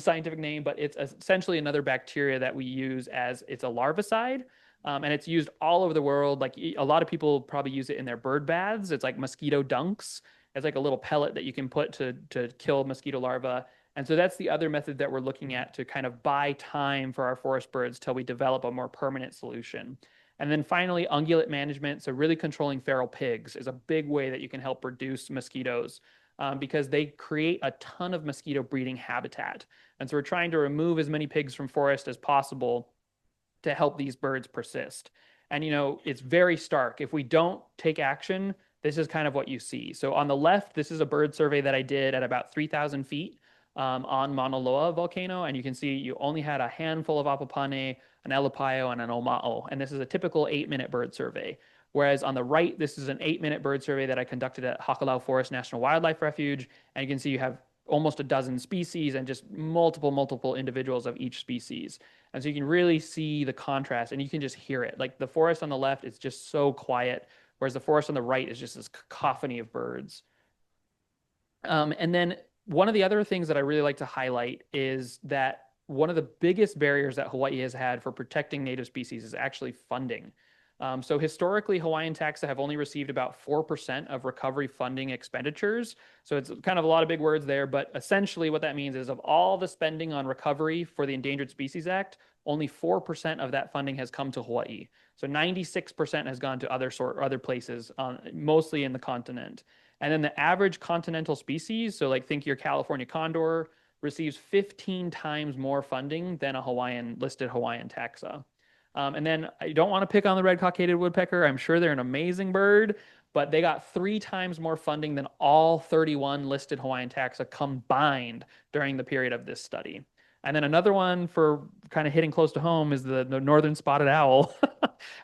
[SPEAKER 2] scientific name, but it's essentially another bacteria that we use as it's a larvicide. And it's used all over the world. Like a lot of people probably use it in their bird baths. It's like mosquito dunks. It's like a little pellet that you can put to kill mosquito larvae. And so that's the other method that we're looking at to kind of buy time for our forest birds till we develop a more permanent solution. And then finally, ungulate management. So really controlling feral pigs is a big way that you can help reduce mosquitoes because they create a ton of mosquito breeding habitat. And so we're trying to remove as many pigs from forest as possible to help these birds persist. And, it's very stark. If we don't take action, this is kind of what you see. So on the left, this is a bird survey that I did at about 3,000 feet on Mauna Loa volcano. And you can see you only had a handful of apapane, an elepaio, and an oma'o. And this is a typical 8-minute bird survey. Whereas on the right, this is an 8-minute bird survey that I conducted at Hakalau Forest National Wildlife Refuge. And you can see you have almost a dozen species and just multiple individuals of each species. And so you can really see the contrast and you can just hear it. Like the forest on the left is just so quiet, whereas the forest on the right is just this cacophony of birds. And then one of the other things that I really like to highlight is that one of the biggest barriers that Hawaii has had for protecting native species is actually funding. So historically, Hawaiian taxa have only received about 4% of recovery funding expenditures. So it's kind of a lot of big words there, but essentially what that means is of all the spending on recovery for the Endangered Species Act, only 4% of that funding has come to Hawaii. So 96% has gone to other places, mostly in the continent. And then the average continental species, so like think your California condor, receives 15 times more funding than a listed Hawaiian taxa. And then I don't want to pick on the red cockaded woodpecker. I'm sure they're an amazing bird, but they got 3 times more funding than all 31 listed Hawaiian taxa combined during the period of this study. And then another one for kind of hitting close to home is the northern spotted owl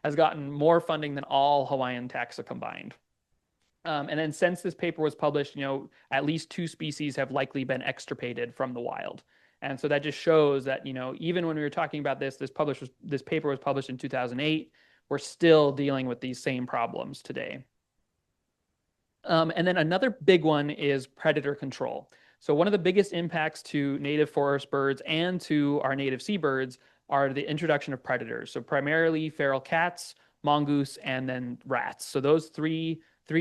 [SPEAKER 2] has gotten more funding than all Hawaiian taxa combined. And then since this paper was published, at least 2 species have likely been extirpated from the wild. And so that just shows that, even when we were talking about this paper was published in 2008, we're still dealing with these same problems today. And then another big one is predator control. So one of the biggest impacts to native forest birds and to our native seabirds are the introduction of predators. So primarily feral cats, mongoose, and then rats. So those three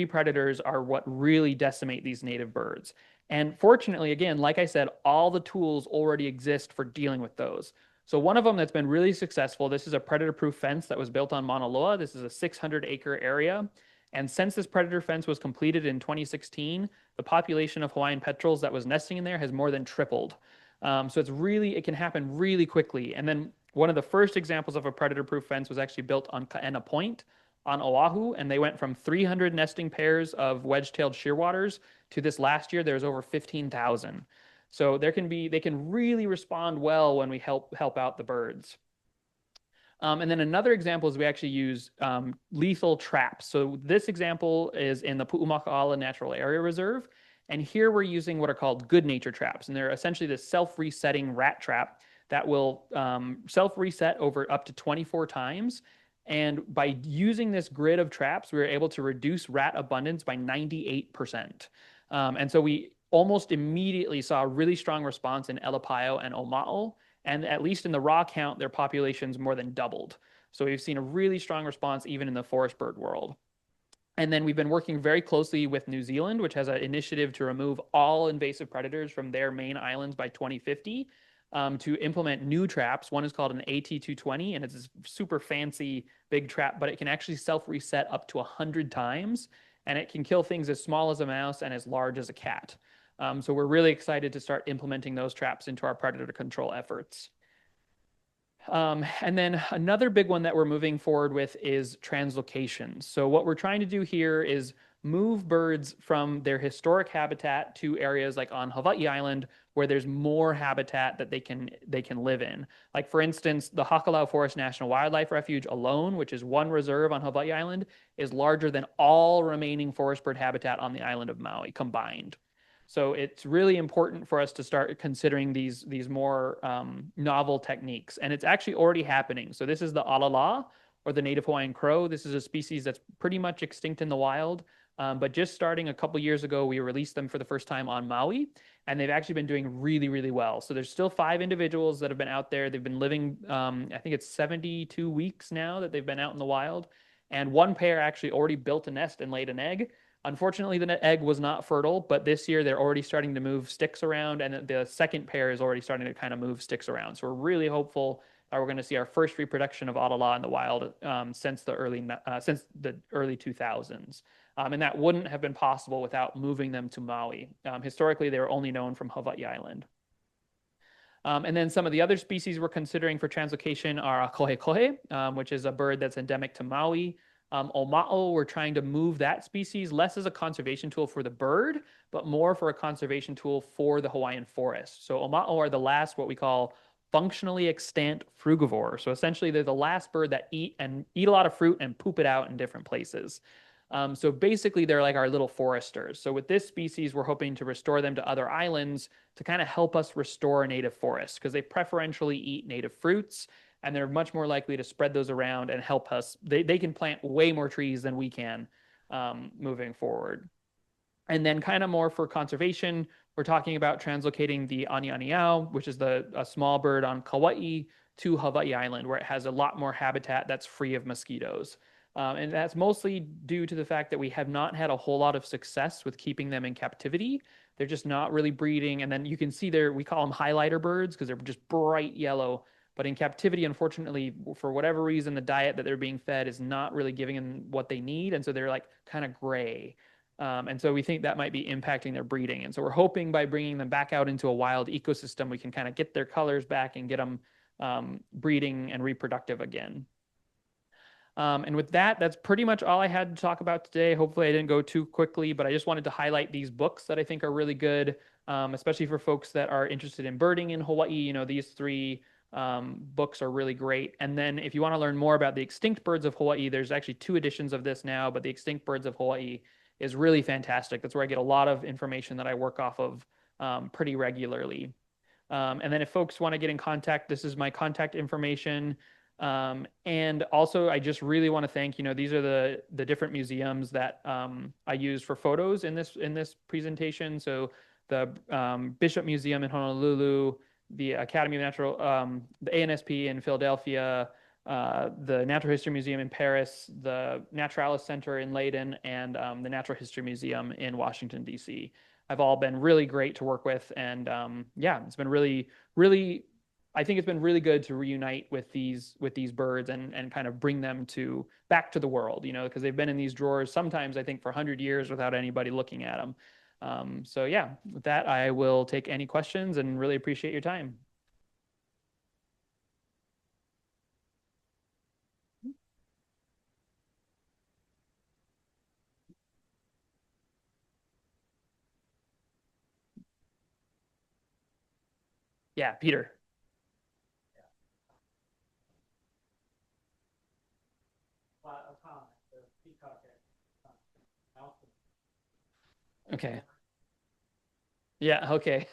[SPEAKER 2] predators are what really decimate these native birds. And fortunately, again, like I said, all the tools already exist for dealing with those. So one of them that's been really successful, this is a predator-proof fence that was built on Mauna Loa. This is a 600-acre area. And since this predator fence was completed in 2016, the population of Hawaiian petrels that was nesting in there has more than tripled. So it can happen really quickly. And then one of the first examples of a predator-proof fence was actually built on Kaena Point on Oahu, and they went from 300 nesting pairs of wedge-tailed shearwaters to this last year, there's over 15,000. So they can really respond well when we help out the birds. And then another example is we actually use lethal traps. So this example is in the Pu'umaka'ala Natural Area Reserve. And here we're using what are called good nature traps. And they're essentially this self-resetting rat trap that will self-reset over up to 24 times. And by using this grid of traps, we were able to reduce rat abundance by 98%. And so we almost immediately saw a really strong response in Elepaio and Oma'o. And at least in the raw count, their populations more than doubled. So we've seen a really strong response even in the forest bird world. And then we've been working very closely with New Zealand, which has an initiative to remove all invasive predators from their main islands by 2050 to implement new traps. One is called an AT220, and it's this super fancy big trap, but it can actually self-reset up to 100 times, and it can kill things as small as a mouse and as large as a cat. So we're really excited to start implementing those traps into our predator control efforts. And then another big one that we're moving forward with is translocation. So what we're trying to do here is move birds from their historic habitat to areas like on Hawaiʻi Island where there's more habitat that they can live in. Like for instance, the Hakalau Forest National Wildlife Refuge alone, which is one reserve on Hawaiʻi Island, is larger than all remaining forest bird habitat on the island of Maui combined. So it's really important for us to start considering these more novel techniques. And it's actually already happening. So this is the alala, or the native Hawaiian crow. This is a species that's pretty much extinct in the wild. But just starting a couple years ago, we released them for the first time on Maui. And they've actually been doing really, really well. So there's still 5 individuals that have been out there. They've been living, I think it's 72 weeks now that they've been out in the wild. And one pair actually already built a nest and laid an egg. Unfortunately, the egg was not fertile, but this year they're already starting to move sticks around, and the second pair is already starting to kind of move sticks around. So we're really hopeful that we're going to see our first reproduction of alala in the wild since the early 2000s. And that wouldn't have been possible without moving them to Maui. Historically, they were only known from Hawaiʻi Island. And then some of the other species we're considering for translocation are a kohekohe, which is a bird that's endemic to Maui. Oma'o, we're trying to move that species less as a conservation tool for the bird, but more for a conservation tool for the Hawaiian forest. So Oma'o are the last what we call functionally extant frugivore. So essentially they're the last bird that eat a lot of fruit and poop it out in different places. So basically they're like our little foresters. So with this species, we're hoping to restore them to other islands to kind of help us restore a native forest because they preferentially eat native fruits. And they're much more likely to spread those around and help us. They can plant way more trees than we can moving forward. And then kind of more for conservation, we're talking about translocating the anianiao, which is a small bird on Kauai, to Hawaiʻi Island, where it has a lot more habitat that's free of mosquitoes. And that's mostly due to the fact that we have not had a whole lot of success with keeping them in captivity. They're just not really breeding. And then you can see we call them highlighter birds because they're just bright yellow. But in captivity, unfortunately, for whatever reason, the diet that they're being fed is not really giving them what they need. And so they're like kind of gray. And so we think that might be impacting their breeding. And so we're hoping by bringing them back out into a wild ecosystem, we can kind of get their colors back and get them breeding and reproductive again. And with that, that's pretty much all I had to talk about today. Hopefully I didn't go too quickly, but I just wanted to highlight these books that I think are really good, especially for folks that are interested in birding in Hawaii. These 3 books are really great. And then if you want to learn more about the extinct birds of Hawaii, there's actually 2 editions of this now, but the extinct birds of Hawaii is really fantastic. That's where I get a lot of information that I work off of pretty regularly. And then if folks want to get in contact, this is my contact information. And also I just really want to thank, these are the different museums that I used for photos in this presentation. So the Bishop Museum in Honolulu, the Academy of Natural, the ANSP in Philadelphia, the Natural History Museum in Paris, the Naturalis Center in Leiden, and the Natural History Museum in Washington, D.C. have all been really great to work with. And yeah, it's been really, really I think it's been really good to reunite with these birds and kind of bring them to back to the world, because they've been in these drawers sometimes I think for 100 years without anybody looking at them. So yeah, with that, I will take any questions and really appreciate your time. Yeah, Peter. Okay. Yeah, okay.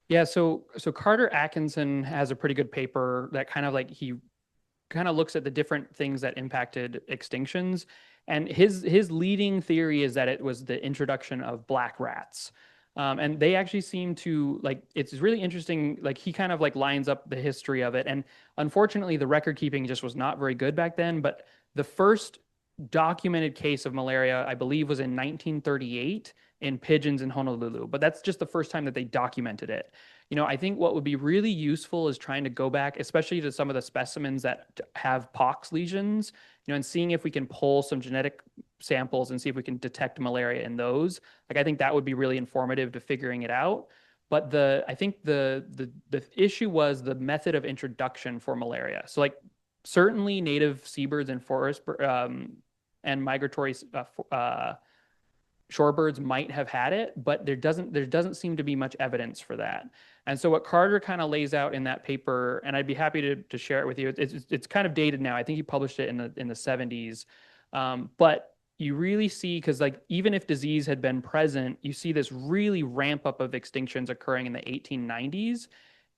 [SPEAKER 2] Yeah, so Carter Atkinson has a pretty good paper that kind of like he kind of looks at the different things that impacted extinctions. And his leading theory is that it was the introduction of black rats. And they actually seem to like it's really interesting. Like he kind of like lines up the history of it. And unfortunately, the record keeping just was not very good back then. But the first documented case of malaria, I believe, was in 1938 in pigeons in Honolulu. But that's just the first time that they documented it. I think what would be really useful is trying to go back, especially to some of the specimens that have pox lesions, and seeing if we can pull some genetic samples and see if we can detect malaria in those. Like, I think that would be really informative to figuring it out. But I think the issue was the method of introduction for malaria. So, like, certainly native seabirds and and migratory shorebirds might have had it, but there doesn't seem to be much evidence for that. And so what Carter kind of lays out in that paper, and I'd be happy to share it with you. It's kind of dated now. I think he published it in the 70s. But you really see, because like even if disease had been present, you see this really ramp up of extinctions occurring in the 1890s.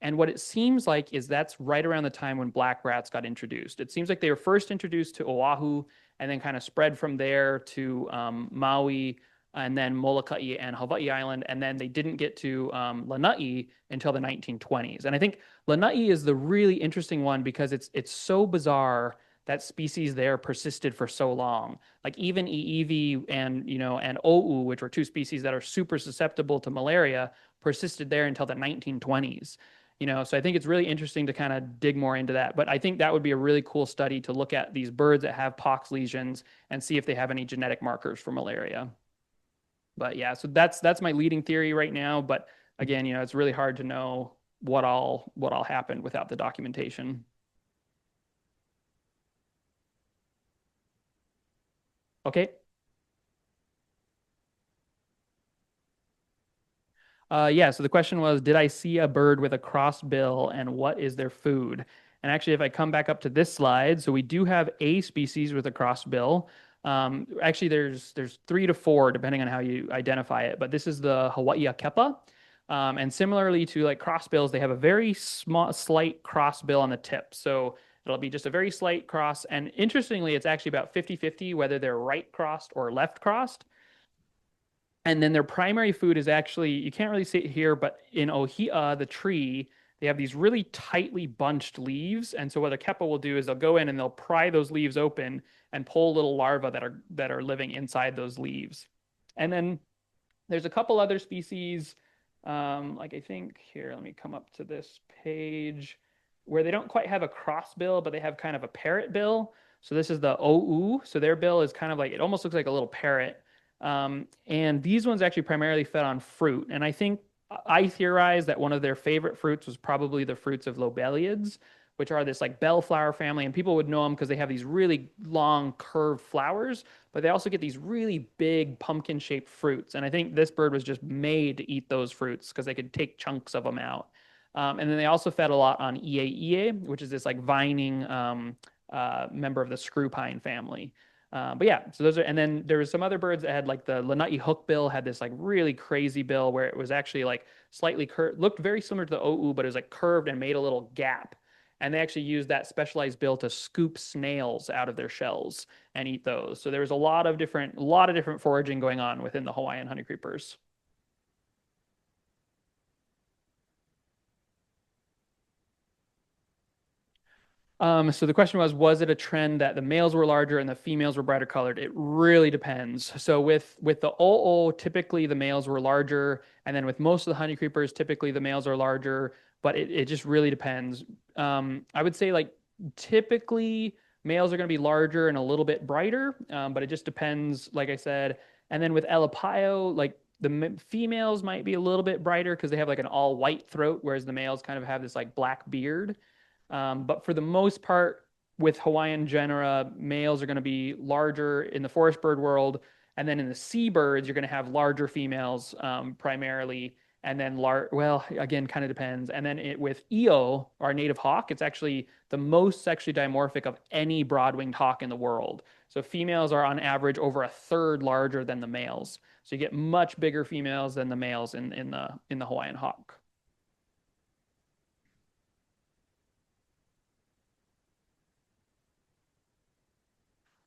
[SPEAKER 2] And what it seems like is that's right around the time when black rats got introduced. It seems like they were first introduced to Oahu and then kind of spread from there to Maui, and then Molokai and Hawaii Island, and then they didn't get to Lanai until the 1920s. And I think Lanai is the really interesting one because it's so bizarre that species there persisted for so long. Like even EEV and OU, which were two species that are super susceptible to malaria, persisted there until the 1920s. So I think it's really interesting to kind of dig more into that. But I think that would be a really cool study to look at these birds that have pox lesions and see if they have any genetic markers for malaria. But yeah, so that's my leading theory right now. But again, it's really hard to know what all happened without the documentation. Okay. Yeah, so the question was, did I see a bird with a crossed bill and what is their food? And actually, if I come back up to this slide, so we do have a species with a crossed bill. Actually, there's 3 to 4 depending on how you identify it, but this is the Hawaiʻi kepa. And similarly to like crossbills, they have a very small, slight cross bill on the tip. So it'll be just a very slight cross. And interestingly, it's actually about 50-50 whether they're right crossed or left crossed. And then their primary food is actually, you can't really see it here, but in ohia, the tree, they have these really tightly bunched leaves. And so what a kepa will do is they'll go in and they'll pry those leaves open and pull little larvae that are living inside those leaves. And then there's a couple other species, like I think here, let me come up to this page where they don't quite have a cross bill, but they have kind of a parrot bill. So this is the OU. So their bill is kind of like, it almost looks like a little parrot. And these ones actually primarily fed on fruit. And I theorize that one of their favorite fruits was probably the fruits of lobeliads, which are this like bellflower family. And people would know them because they have these really long curved flowers, but they also get these really big pumpkin shaped fruits. And I think this bird was just made to eat those fruits because they could take chunks of them out. And then they also fed a lot on ie, which is this like vining member of the screw pine family. But yeah, so those are, and then there was some other birds that had like the Lanai hookbill had this like really crazy bill where it was actually like slightly curved, looked very similar to the OU, but it was like curved and made a little gap. And they actually used that specialized bill to scoop snails out of their shells and eat those. So there was a lot of different foraging going on within the Hawaiian honeycreepers. So the question was it a trend that the males were larger and the females were brighter colored? It really depends. So with the o'o, typically the males were larger, and then with most of the honey creepers, typically the males are larger, but it just really depends. I would say like typically males are going to be larger and a little bit brighter, but it just depends, like I said. And then with Elapaio, like the females might be a little bit brighter because they have like an all white throat, whereas the males kind of have this like black beard. But for the most part, with Hawaiian genera, males are going to be larger in the forest bird world. And then in the seabirds, you're going to have larger females primarily. And then, well, again, kind of depends. And then with Io, our native hawk, it's actually the most sexually dimorphic of any broad-winged hawk in the world. So females are on average over a third larger than the males. So you get much bigger females than the males in the Hawaiian hawk.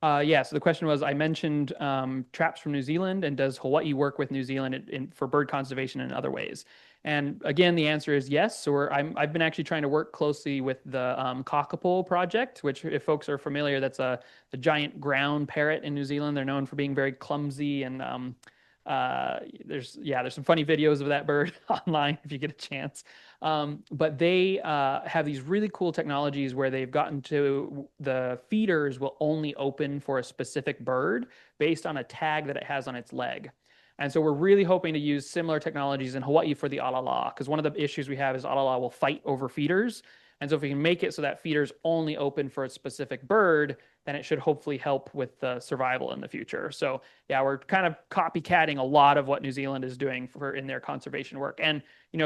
[SPEAKER 2] Yeah, so the question was, I mentioned traps from New Zealand, and does Hawaii work with New Zealand for bird conservation in other ways? And again, the answer is yes. So I've been actually trying to work closely with the Cockapoo project, which, if folks are familiar, that's the giant ground parrot in New Zealand. They're known for being very clumsy, and there's some funny videos of that bird online if you get a chance. But they have these really cool technologies where they've gotten to the feeders will only open for a specific bird based on a tag that it has on its leg. And so we're really hoping to use similar technologies in Hawaii for the alala, because one of the issues we have is alala will fight over feeders. And so if we can make it so that feeders only open for a specific bird, then it should hopefully help with the survival in the future. So yeah, we're kind of copycatting a lot of what New Zealand is doing in their conservation work. And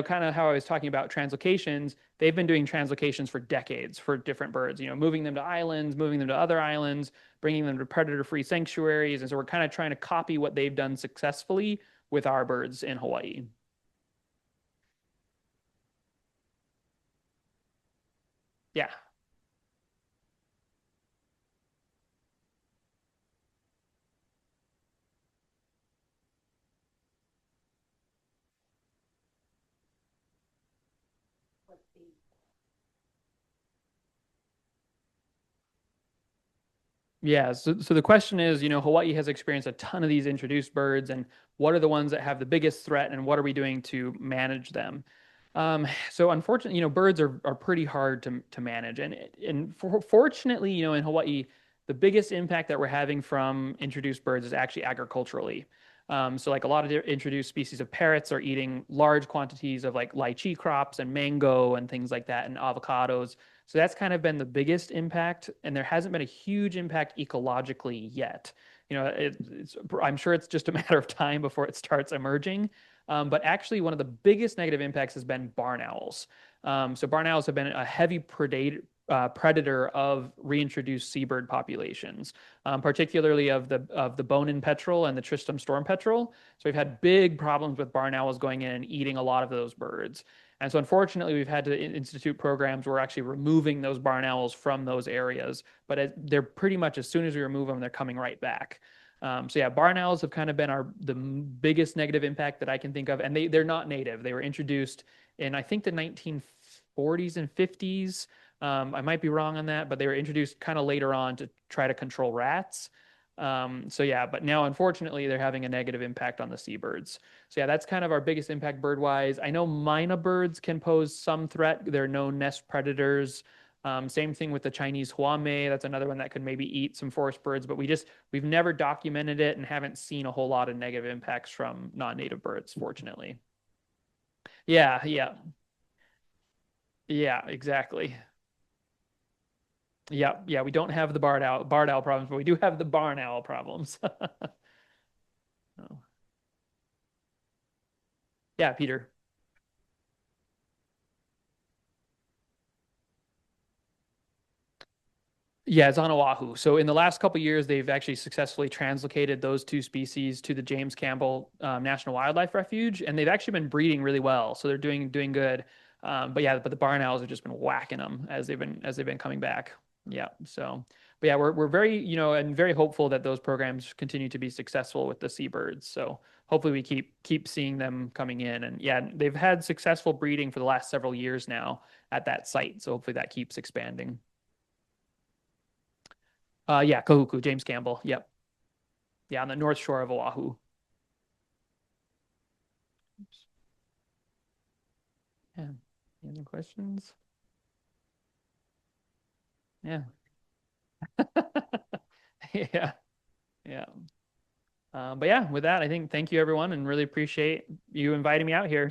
[SPEAKER 2] kind of how I was talking about translocations, they've been doing translocations for decades for different birds, moving them to islands, moving them to other islands, bringing them to predator-free sanctuaries. And so we're kind of trying to copy what they've done successfully with our birds in Hawaii. Yeah. Yeah, so the question is, Hawaii has experienced a ton of these introduced birds, and what are the ones that have the biggest threat, and what are we doing to manage them? So unfortunately, birds are pretty hard to manage, and fortunately, in Hawaii, the biggest impact that we're having from introduced birds is actually agriculturally. So like a lot of the introduced species of parrots are eating large quantities of like lychee crops and mango and things like that, and avocados. So that's kind of been the biggest impact, and there hasn't been a huge impact ecologically yet. I'm sure it's just a matter of time before it starts emerging. But actually, one of the biggest negative impacts has been barn owls. So barn owls have been a heavy predator of reintroduced seabird populations, particularly of the Bonin petrel and the Tristram storm petrel. So we've had big problems with barn owls going in and eating a lot of those birds. And so unfortunately, we've had to institute programs where we're actually removing those barn owls from those areas. But they're pretty much, as soon as we remove them, they're coming right back. So yeah, barn owls have kind of been the biggest negative impact that I can think of, and they're not native. They were introduced in, I think, the 1940s and 50s. I might be wrong on that, but they were introduced kind of later on to try to control rats. So yeah, but now unfortunately they're having a negative impact on the seabirds. So yeah, that's kind of our biggest impact bird-wise. I know myna birds can pose some threat. They're known nest predators. Same thing with the Chinese huame. That's another one that could maybe eat some forest birds, but we've never documented it and haven't seen a whole lot of negative impacts from non-native birds, fortunately. Yeah, yeah, yeah, exactly. Yeah, yeah, we don't have the barred owl problems, but we do have the barn owl problems. Oh. Yeah, Peter. Yeah, it's on Oahu. So in the last couple of years, they've actually successfully translocated those two species to the James Campbell National Wildlife Refuge, and they've actually been breeding really well. So they're doing good. But yeah, but the barn owls have just been whacking them as they've been coming back. Yeah. So, but yeah, we're very and very hopeful that those programs continue to be successful with the seabirds. So hopefully we keep seeing them coming in, and yeah, they've had successful breeding for the last several years now at that site. So hopefully that keeps expanding. Yeah, Kahuku, James Campbell. Yep. Yeah, on the north shore of Oahu. Oops. Yeah. Any questions? Yeah. Yeah. Yeah. But yeah, with that, I think thank you everyone and really appreciate you inviting me out here.